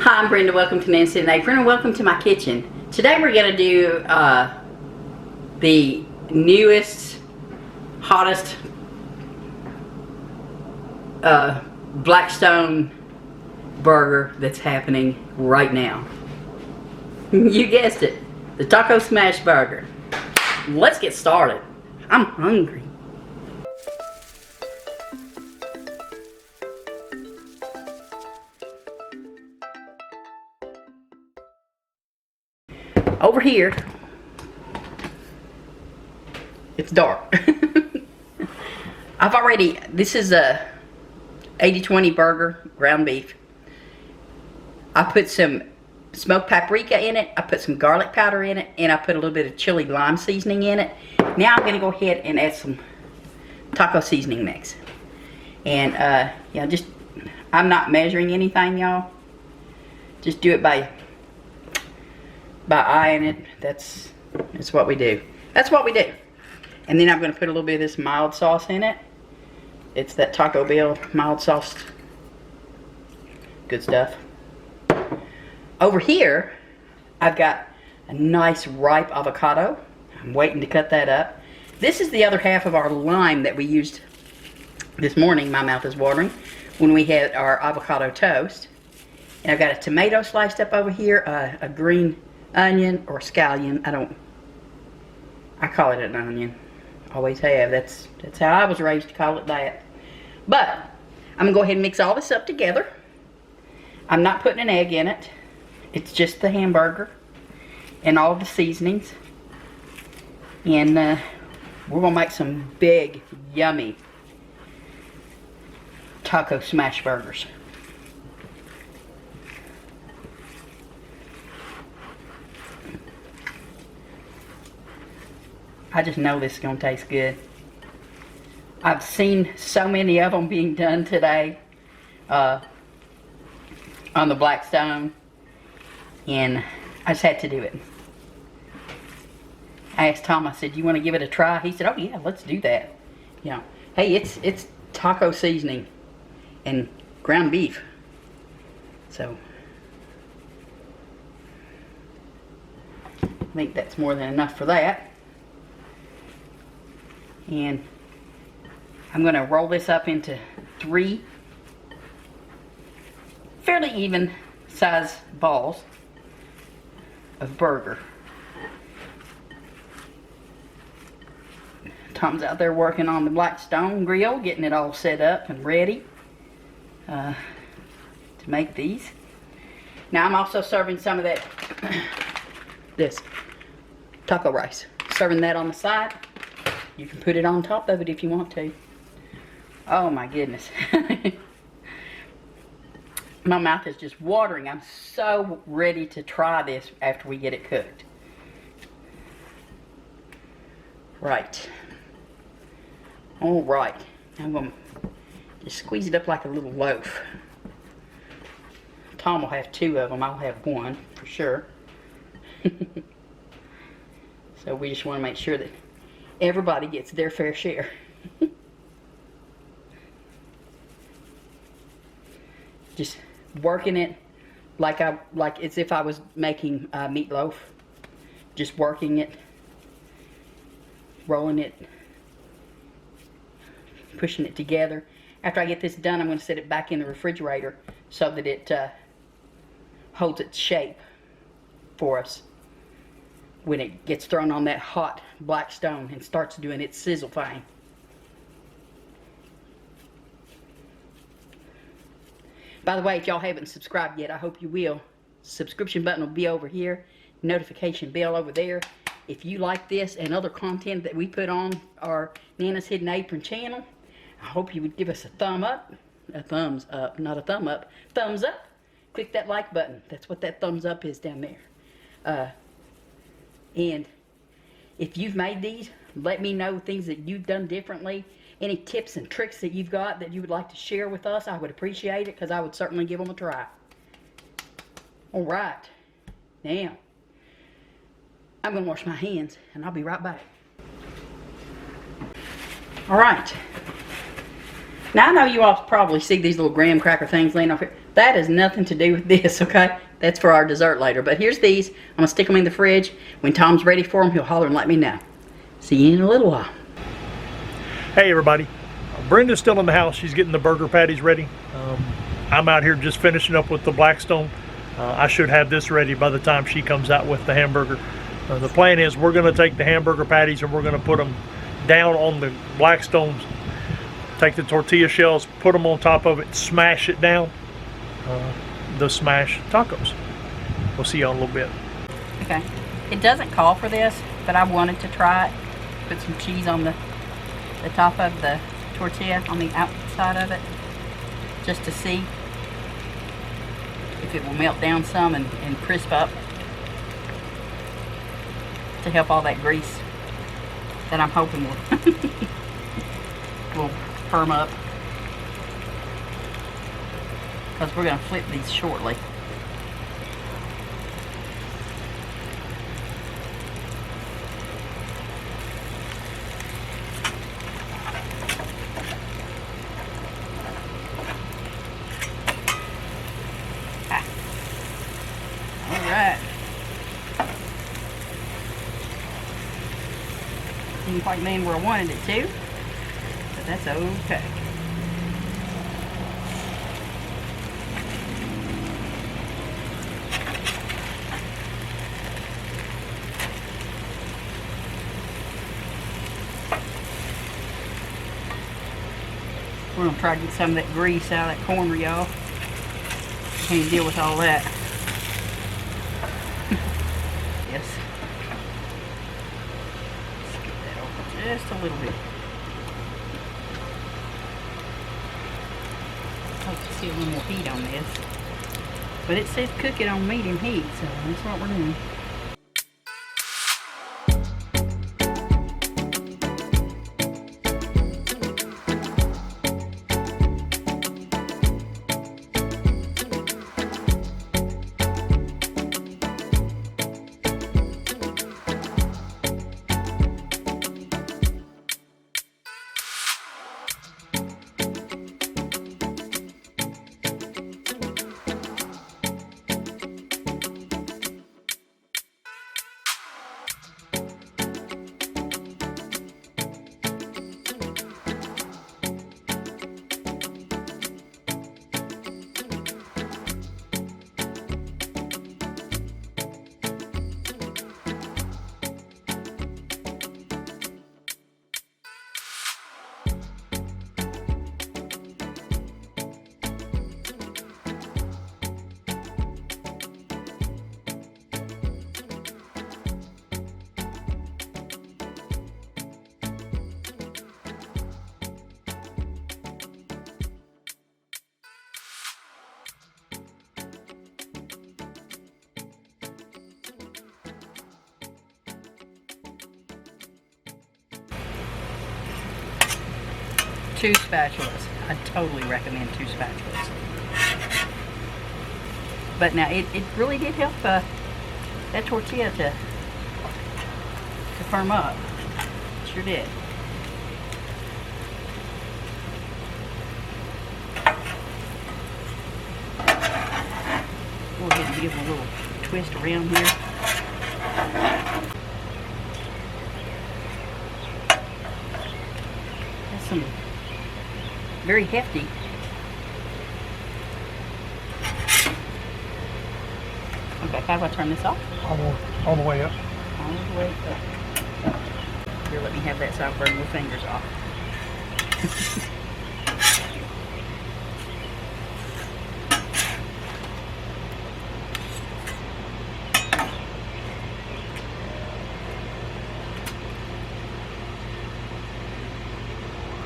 Hi, I'm Brenda. Welcome to Nancy and Apron, and welcome to my kitchen. Today we're going to do the newest, hottest Blackstone burger that's happening right now. You guessed it, the Taco Smashburger. Let's get started. I'm hungry. Over here, it's dark. This is a 80-20 burger, ground beef. I put some smoked paprika in it, I put some garlic powder in it, and I put a little bit of chili lime seasoning in it. Now I'm going to go ahead and add some taco seasoning mix. And, yeah, I'm not measuring anything, y'all. Just do it by eyeing it. That's what we do. That's what we do. And then I'm going to put a little bit of this mild sauce in it. It's that Taco Bell mild sauce. Good stuff. Over here, I've got a nice ripe avocado. I'm waiting to cut that up. This is the other half of our lime that we used this morning. My mouth is watering. When we had our avocado toast. And I've got a tomato sliced up over here. A green onion or scallion. I call it an onion. Always have. That's how I was raised to call it that. But I'm gonna go ahead and mix all this up together. I'm not putting an egg in it. It's just the hamburger and all the seasonings. And we're gonna make some big, yummy taco smash burgers. I just know this is going to taste good. I've seen so many of them being done today on the Blackstone, and I just had to do it. I asked Tom, I said, you want to give it a try? He said, oh yeah, let's do that. You know, hey, it's taco seasoning and ground beef. So, I think that's more than enough for that. And I'm going to roll this up into 3 fairly even size balls of burger. Tom's out there working on the Blackstone grill, getting it all set up and ready to make these. Now I'm also serving some of that this taco rice. Serving that on the side. You can put it on top of it if you want to. Oh my goodness. My mouth is just watering. I'm so ready to try this after we get it cooked. Right. Alright. I'm going to just squeeze it up like a little loaf. Tom will have 2 of them. I'll have 1 for sure. So we just want to make sure that everybody gets their fair share. Just working it like as if I was making meatloaf. Just working it, rolling it, pushing it together. After I get this done, I'm going to set it back in the refrigerator so that it holds its shape for us when it gets thrown on that hot Blackstone and starts doing its sizzle thing. By the way, if y'all haven't subscribed yet, I hope you will. Subscription button will be over here. Notification bell over there. If you like this and other content that we put on our Nana's Hidden Apron channel, I hope you would give us a thumb up. A thumbs up, not a thumb up. Thumbs up. Click that like button. That's what that thumbs up is down there. And if you've made these, let me know things that you've done differently. Any tips and tricks that you've got that you would like to share with us, I would appreciate it because I would certainly give them a try. Alright, now, I'm going to wash my hands and I'll be right back. Alright, now I know you all probably see these little graham cracker things laying off here. That has nothing to do with this, okay? That's for our dessert later. But here's these. I'm going to stick them in the fridge. When Tom's ready for them, he'll holler and let me know. See you in a little while. Hey everybody, Brenda's still in the house. She's getting the burger patties ready. I'm out here just finishing up with the Blackstone. I should have this ready by the time she comes out with the hamburger. The plan is we're going to take the hamburger patties and we're going to put them down on the Blackstones. Take the tortilla shells, put them on top of it, smash it down. The smash tacos. We'll see you in a little bit. Okay. It doesn't call for this, but I wanted to try it. Put some cheese on the top of the tortilla, on the outside of it, just to see if it will melt down some and crisp up, to help all that grease that I'm hoping will firm up, because we're going to flip these shortly. Alright. Didn't quite land where I wanted it to, but that's okay. We're going to try to get some of that grease out of that corner, y'all. Can't deal with all that. Yes. Scoot that over just a little bit. Hope to see a little more heat on this. But it says cook it on medium heat, so that's what we're doing. Two spatulas. I totally recommend two spatulas. But now it really did help that tortilla to firm up. It sure did. Go ahead and give it a little twist around here. That's some very hefty. Okay, how do I turn this off? All the way up. All the way up. Here, let me have that so I burn my fingers off.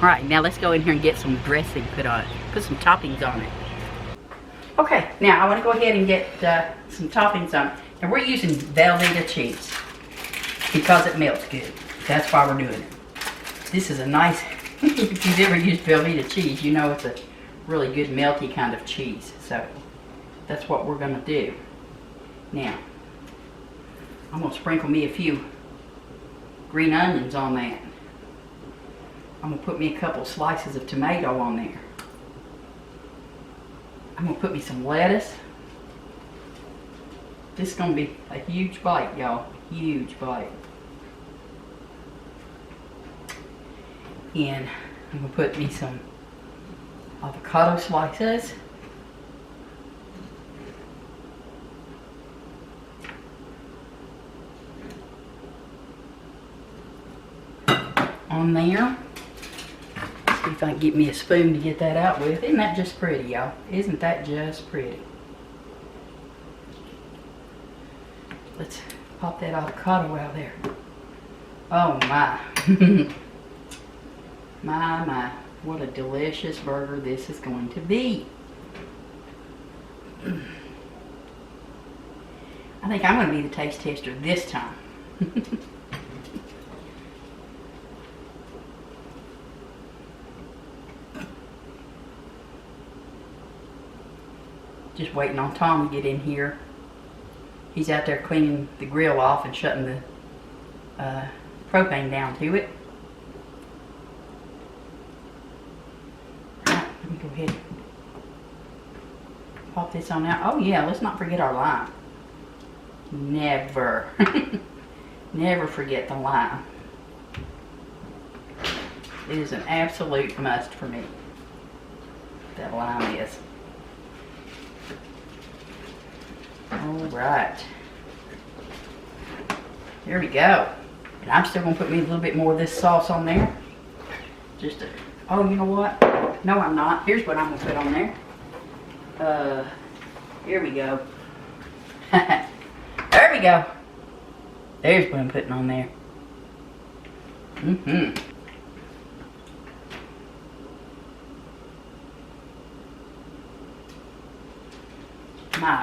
Alright, now let's go in here and get some dressing put on it. Put some toppings on it. Okay, now I want to go ahead and get some toppings on it. And we're using Velveeta cheese because it melts good. That's why we're doing it. This is a nice, if you've ever used Velveeta cheese, you know it's a really good melty kind of cheese. So that's what we're going to do. Now, I'm going to sprinkle me a few green onions on that. I'm going to put me a couple slices of tomato on there. I'm gonna put me some lettuce. This is gonna be a huge bite, y'all. Huge bite. And I'm gonna put me some avocado slices. On there. Let's see if I can get me a spoon to get that out with. Isn't that just pretty, y'all? Isn't that just pretty? Let's pop that avocado out there. Oh my. My. What a delicious burger this is going to be. I think I'm going to be the taste tester this time. Just waiting on Tom to get in here. He's out there cleaning the grill off and shutting the propane down to it. Alright, let me go ahead and pop this on out. Oh yeah, let's not forget our lime. Never. Never forget the lime. It is an absolute must for me. That lime is. Alright. There we go. And I'm still going to put me a little bit more of this sauce on there. Just to, oh, you know what? No, I'm not. Here's what I'm going to put on there. Here we go. There we go. There's what I'm putting on there.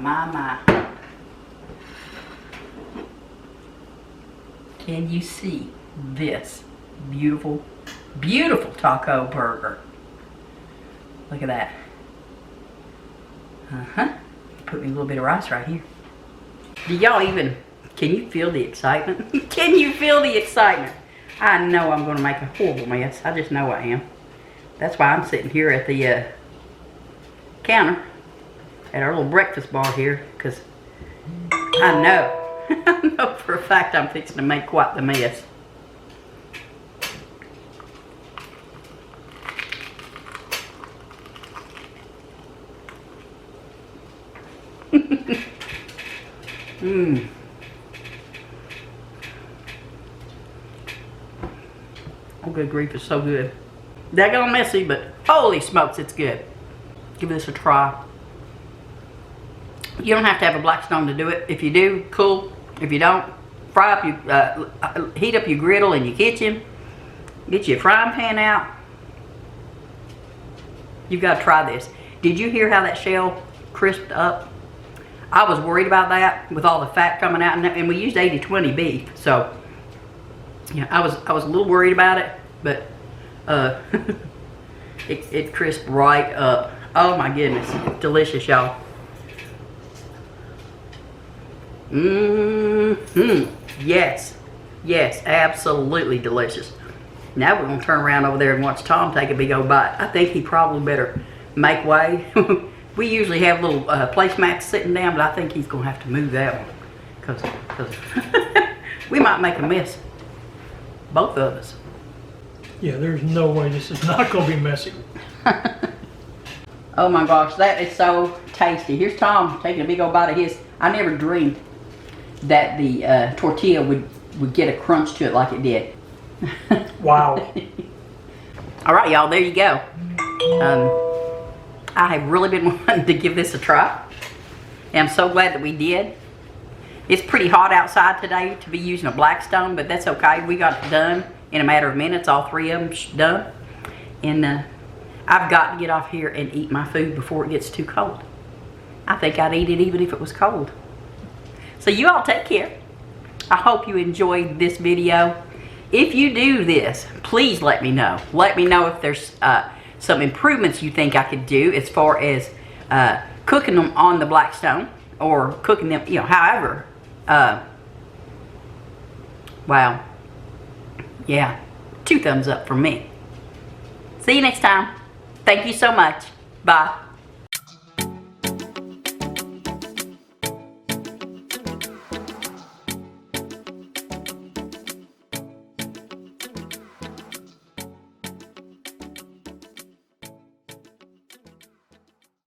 My. Can you see this beautiful, beautiful taco burger? Look at that. Put me a little bit of rice right here. Do y'all even, can you feel the excitement? Can you feel the excitement? I know I'm going to make a horrible mess. I just know I am. That's why I'm sitting here at the counter at our little breakfast bar here, because I know for a fact I'm fixing to make quite the mess. Oh, good grief, it's so good. Daggone messy, but holy smokes, it's good. Give this a try. You don't have to have a Blackstone to do it. If you do, cool. If you don't, fry up your, heat up your griddle in your kitchen. Get your frying pan out. You've got to try this. Did you hear how that shell crisped up? I was worried about that with all the fat coming out, and we used 80/20 beef, so yeah, I was a little worried about it, but it crisped right up. Oh my goodness, it's delicious, y'all. Yes, absolutely delicious. Now we're gonna turn around over there and watch Tom take a big old bite. I think he probably better make way. We usually have little placemats sitting down, but I think he's gonna have to move that one, cause we might make a mess, both of us. Yeah, there's no way this is not gonna be messy. Oh my gosh, that is so tasty. Here's Tom taking a big old bite of his. I never dreamed that the tortilla would get a crunch to it like it did. Wow. All right, y'all, there you go. I have really been wanting to give this a try, and I'm so glad that we did. It's pretty hot outside today to be using a Blackstone, but that's okay. We got it done in a matter of minutes, all three of them done. And I've got to get off here and eat my food before it gets too cold. I think I'd eat it even if it was cold. So you all take care. I hope you enjoyed this video. If you do this, please let me know. Let me know if there's some improvements you think I could do as far as cooking them on the Blackstone, or cooking them, you know, however. Wow. Yeah, 2 thumbs up from me. See you next time. Thank you so much. Bye.